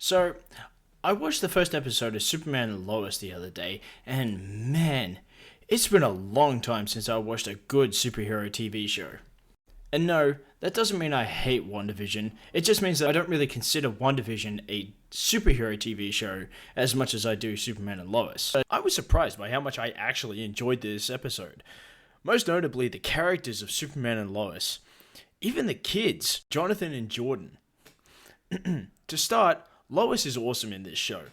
So, I watched the first episode of Superman and Lois the other day, and man, it's been a long time since I watched a good superhero TV show. And no, that doesn't mean I hate WandaVision, it just means that I don't really consider WandaVision a superhero TV show as much as I do Superman and Lois. I was surprised by how much I actually enjoyed this episode. Most notably, the characters of Superman and Lois. Even the kids, Jonathan and Jordan. To start, Lois is awesome in this show.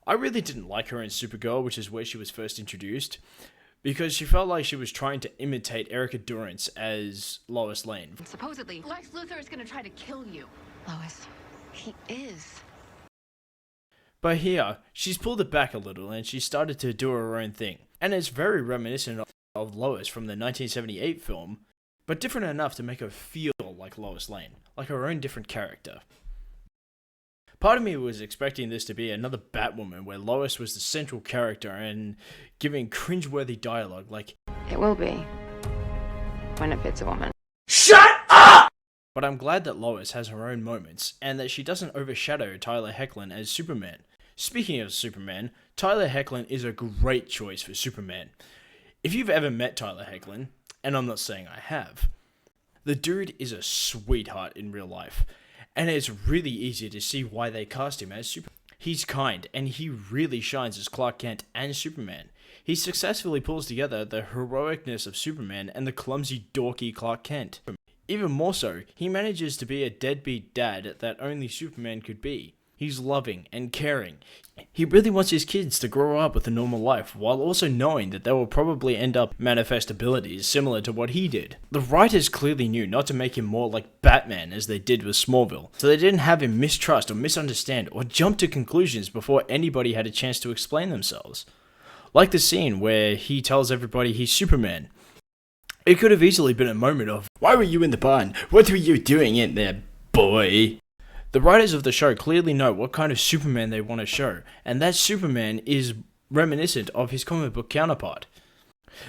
I really didn't like her in Supergirl, which is where she was first introduced, because she felt like she was trying to imitate Erica Durance as Lois Lane. Supposedly, Lex Luthor is going to try to kill you. Lois, he is. But here, she's pulled it back a little and she started to do her own thing. And it's very reminiscent of Lois from the 1978 film, but different enough to make her feel like Lois Lane, like her own different character. Part of me was expecting this to be another Batwoman where Lois was the central character and giving cringeworthy dialogue like, It will be. When it fits a woman. "Shut up!" But I'm glad that Lois has her own moments and that she doesn't overshadow Tyler Hoechlin as Superman. Speaking of Superman, Tyler Hoechlin is a great choice for Superman. If you've ever met Tyler Hoechlin, and I'm not saying I have, the dude is a sweetheart in real life. And it's really easy to see why they cast him as Superman. He's kind, and he really shines as Clark Kent and Superman. He successfully pulls together the heroicness of Superman and the clumsy, dorky Clark Kent. Even more so, he manages to be a deadbeat dad that only Superman could be. He's loving and caring. He really wants his kids to grow up with a normal life, while also knowing that they will probably end up manifest abilities similar to what he did. The writers clearly knew not to make him more like Batman as they did with Smallville, so they didn't have him mistrust or misunderstand or jump to conclusions before anybody had a chance to explain themselves. Like the scene where he tells everybody he's Superman. It could have easily been a moment of, "Why were you in the barn? What were you doing in there, boy?" The writers of the show clearly know what kind of Superman they want to show, and that Superman is reminiscent of his comic book counterpart.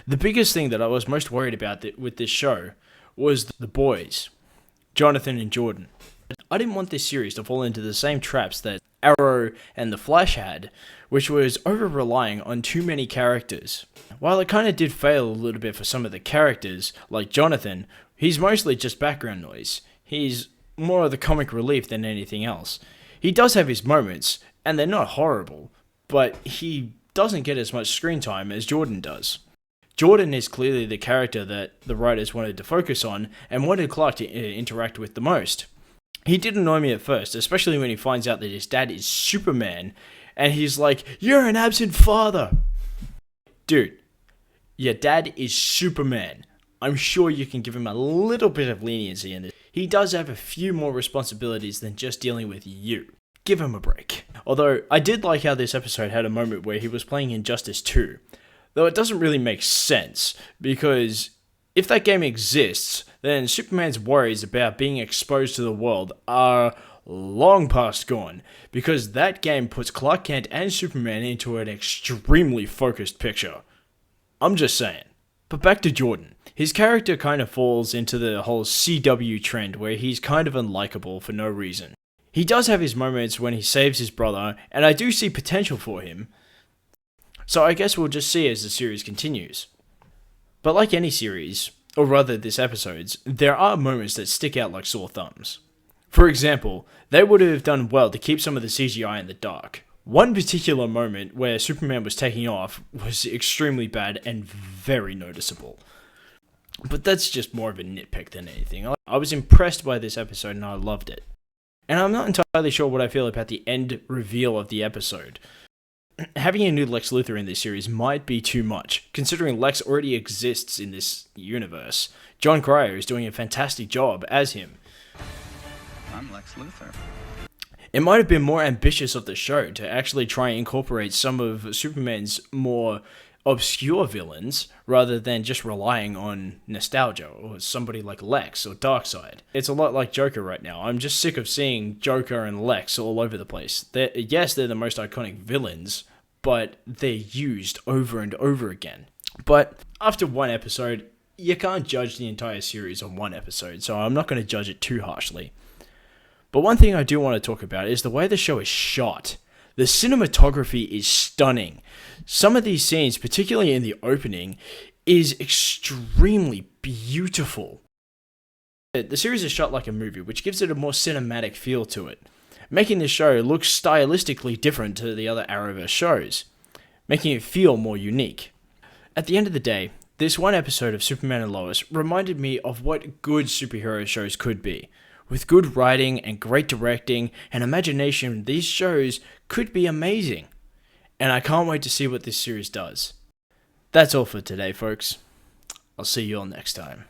The biggest thing that I was most worried about with this show was the boys, Jonathan and Jordan. I didn't want this series to fall into the same traps that Arrow and The Flash had, which was over-relying on too many characters. While it kind of did fail a little bit for some of the characters, like Jonathan, he's mostly just background noise. He's more of the comic relief than anything else. He does have his moments, and they're not horrible, but he doesn't get as much screen time as Jordan does. Jordan is clearly the character that the writers wanted to focus on and wanted Clark to interact with the most. He did annoy me at first, especially when he finds out that his dad is Superman, and he's like, "You're an absent father!" Dude, your dad is Superman. I'm sure you can give him a little bit of leniency in this. He does have a few more responsibilities than just dealing with you. Give him a break. Although, I did like how this episode had a moment where he was playing Injustice 2. Though it doesn't really make sense, because if that game exists, then Superman's worries about being exposed to the world are long past gone, because that game puts Clark Kent and Superman into an extremely focused picture. I'm just saying. But back to Jordan. His character kind of falls into the whole CW trend where he's kind of unlikable for no reason. He does have his moments when he saves his brother, and I do see potential for him. So I guess we'll just see as the series continues. But like any series, or rather this episode's, there are moments that stick out like sore thumbs. For example, they would have done well to keep some of the CGI in the dark. One particular moment where Superman was taking off was extremely bad and very noticeable. But that's just more of a nitpick than anything. I was impressed by this episode and I loved it. And I'm not entirely sure what I feel about the end reveal of the episode. Having a new Lex Luthor in this series might be too much, considering Lex already exists in this universe. John Cryer is doing a fantastic job as him. I'm Lex Luthor. It might have been more ambitious of the show to actually try and incorporate some of Superman's more obscure villains, rather than just relying on nostalgia, or somebody like Lex or Darkseid. It's a lot like Joker right now. I'm just sick of seeing Joker and Lex all over the place. Yes, they're the most iconic villains, but they're used over and over again. But after one episode, you can't judge the entire series on one episode, so I'm not going to judge it too harshly. But one thing I do want to talk about is the way the show is shot. The cinematography is stunning. Some of these scenes, particularly in the opening, is extremely beautiful. The series is shot like a movie, which gives it a more cinematic feel to it, making the show look stylistically different to the other Arrowverse shows, making it feel more unique. At the end of the day, this one episode of Superman and Lois reminded me of what good superhero shows could be. With good writing and great directing and imagination, these shows could be amazing. And I can't wait to see what this series does. That's all for today, folks. I'll see you all next time.